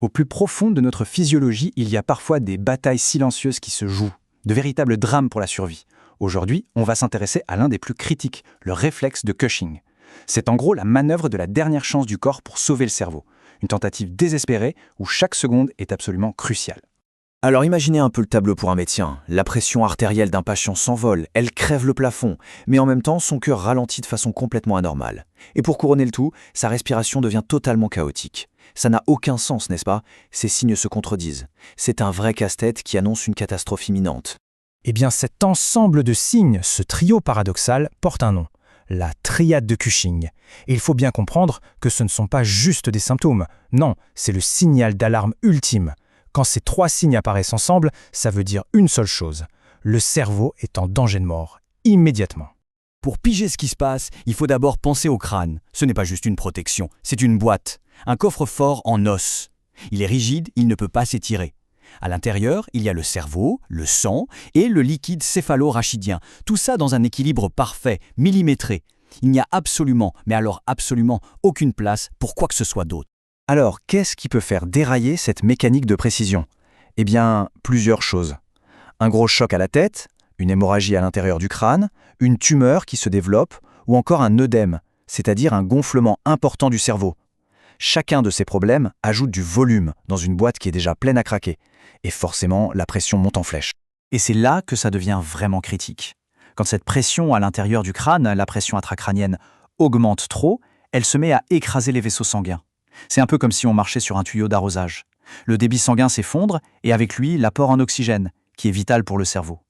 Au plus profond de notre physiologie, il y a parfois des batailles silencieuses qui se jouent, de véritables drames pour la survie. Aujourd'hui, on va s'intéresser à l'un des plus critiques, le réflexe de Cushing. C'est en gros la manœuvre de la dernière chance du corps pour sauver le cerveau. Une tentative désespérée où chaque seconde est absolument cruciale. Alors imaginez un peu le tableau pour un médecin. La pression artérielle d'un patient s'envole, elle crève le plafond, mais en même temps son cœur ralentit de façon complètement anormale. Et pour couronner le tout, sa respiration devient totalement chaotique. Ça n'a aucun sens, n'est-ce pas? Ces signes se contredisent. C'est un vrai casse-tête qui annonce une catastrophe imminente. Eh bien cet ensemble de signes, ce trio paradoxal, porte un nom. La triade de Cushing. Et il faut bien comprendre que ce ne sont pas juste des symptômes. Non, c'est le signal d'alarme ultime. Quand ces trois signes apparaissent ensemble, ça veut dire une seule chose. Le cerveau est en danger de mort, immédiatement. Pour piger ce qui se passe, il faut d'abord penser au crâne. Ce n'est pas juste une protection, c'est une boîte, un coffre-fort en os. Il est rigide, il ne peut pas s'étirer. À l'intérieur, il y a le cerveau, le sang et le liquide céphalo-rachidien. Tout ça dans un équilibre parfait, millimétré. Il n'y a absolument, mais alors absolument, aucune place pour quoi que ce soit d'autre. Alors, qu'est-ce qui peut faire dérailler cette mécanique de précision? Eh bien, plusieurs choses. Un gros choc à la tête, une hémorragie à l'intérieur du crâne, une tumeur qui se développe, ou encore un œdème, c'est-à-dire un gonflement important du cerveau. Chacun de ces problèmes ajoute du volume dans une boîte qui est déjà pleine à craquer. Et forcément, la pression monte en flèche. Et c'est là que ça devient vraiment critique. Quand cette pression à l'intérieur du crâne, la pression intracrânienne, augmente trop, elle se met à écraser les vaisseaux sanguins. C'est un peu comme si on marchait sur un tuyau d'arrosage. Le débit sanguin s'effondre et avec lui, l'apport en oxygène, qui est vital pour le cerveau.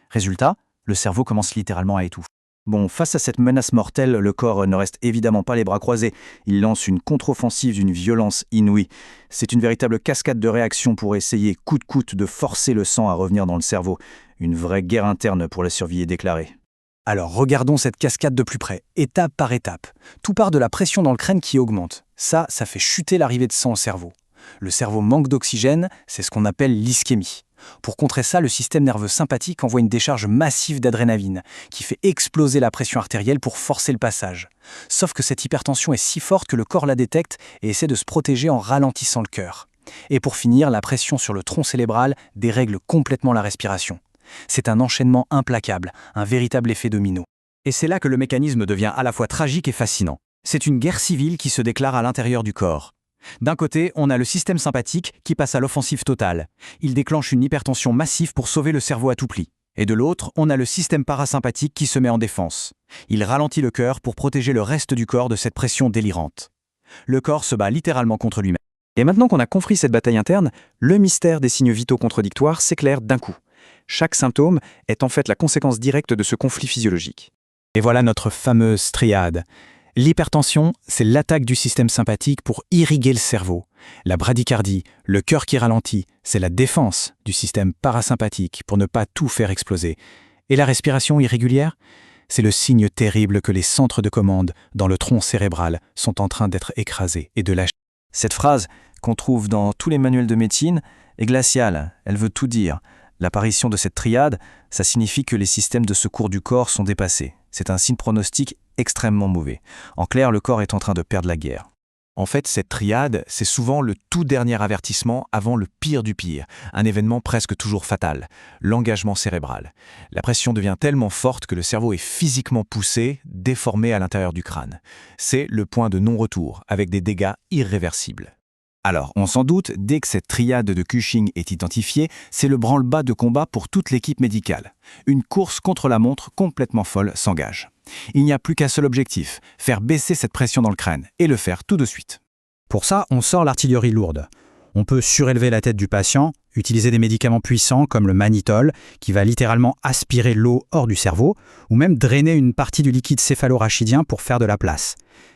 Résultat, le cerveau commence littéralement à étouffer. Bon, face à cette menace mortelle, le corps ne reste évidemment pas les bras croisés. Il lance une contre-offensive d'une violence inouïe. C'est une véritable cascade de réactions pour essayer coûte que coûte de forcer le sang à revenir dans le cerveau. Une vraie guerre interne pour la survie est déclarée. Alors regardons cette cascade de plus près, étape par étape. Tout part de la pression dans le crâne qui augmente. Ça fait chuter l'arrivée de sang au cerveau. Le cerveau manque d'oxygène, c'est ce qu'on appelle l'ischémie. Pour contrer ça, le système nerveux sympathique envoie une décharge massive d'adrénaline qui fait exploser la pression artérielle pour forcer le passage. Sauf que cette hypertension est si forte que le corps la détecte et essaie de se protéger en ralentissant le cœur. Et pour finir, la pression sur le tronc cérébral dérègle complètement la respiration. C'est un enchaînement implacable, un véritable effet domino. Et c'est là que le mécanisme devient à la fois tragique et fascinant. C'est une guerre civile qui se déclare à l'intérieur du corps. D'un côté, on a le système sympathique qui passe à l'offensive totale. Il déclenche une hypertension massive pour sauver le cerveau à tout prix. Et de l'autre, on a le système parasympathique qui se met en défense. Il ralentit le cœur pour protéger le reste du corps de cette pression délirante. Le corps se bat littéralement contre lui-même. Et maintenant qu'on a compris cette bataille interne, le mystère des signes vitaux contradictoires s'éclaire d'un coup. Chaque symptôme est en fait la conséquence directe de ce conflit physiologique. Et voilà notre fameuse triade. L'hypertension, c'est l'attaque du système sympathique pour irriguer le cerveau. La bradycardie, le cœur qui ralentit, c'est la défense du système parasympathique pour ne pas tout faire exploser. Et la respiration irrégulière, c'est le signe terrible que les centres de commande dans le tronc cérébral sont en train d'être écrasés et de lâcher. Cette phrase, qu'on trouve dans tous les manuels de médecine, est glaciale. Elle veut tout dire. L'apparition de cette triade, ça signifie que les systèmes de secours du corps sont dépassés. C'est un signe pronostic extrêmement mauvais. En clair, le corps est en train de perdre la guerre. En fait, cette triade, c'est souvent le tout dernier avertissement avant le pire du pire, un événement presque toujours fatal, l'engagement cérébral. La pression devient tellement forte que le cerveau est physiquement poussé, déformé à l'intérieur du crâne. C'est le point de non-retour, avec des dégâts irréversibles. Alors, on s'en doute, dès que cette triade de Cushing est identifiée, c'est le branle-bas de combat pour toute l'équipe médicale. Une course contre la montre complètement folle s'engage. Il n'y a plus qu'un seul objectif, faire baisser cette pression dans le crâne, et le faire tout de suite. Pour ça, on sort l'artillerie lourde. On peut surélever la tête du patient, utiliser des médicaments puissants comme le mannitol, qui va littéralement aspirer l'eau hors du cerveau, ou même drainer une partie du liquide céphalo-rachidien pour faire de la place.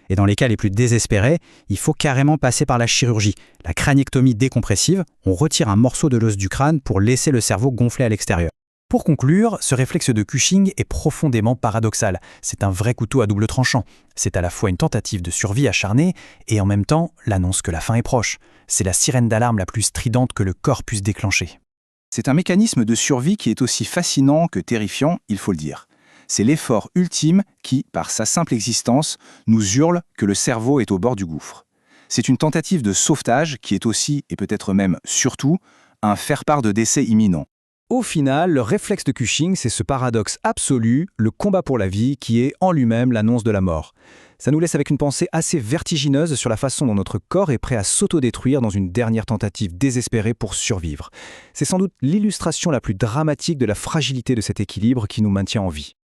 Et dans les cas les plus désespérés, il faut carrément passer par la chirurgie, la craniectomie décompressive. On retire un morceau de l'os du crâne pour laisser le cerveau gonfler à l'extérieur. Pour conclure, ce réflexe de Cushing est profondément paradoxal. C'est un vrai couteau à double tranchant. C'est à la fois une tentative de survie acharnée et en même temps l'annonce que la fin est proche. C'est la sirène d'alarme la plus stridente que le corps puisse déclencher. C'est un mécanisme de survie qui est aussi fascinant que terrifiant, il faut le dire. C'est l'effort ultime qui, par sa simple existence, nous hurle que le cerveau est au bord du gouffre. C'est une tentative de sauvetage qui est aussi, et peut-être même surtout, un faire-part de décès imminent. Au final, le réflexe de Cushing, c'est ce paradoxe absolu, le combat pour la vie, qui est en lui-même l'annonce de la mort. Ça nous laisse avec une pensée assez vertigineuse sur la façon dont notre corps est prêt à s'autodétruire dans une dernière tentative désespérée pour survivre. C'est sans doute l'illustration la plus dramatique de la fragilité de cet équilibre qui nous maintient en vie.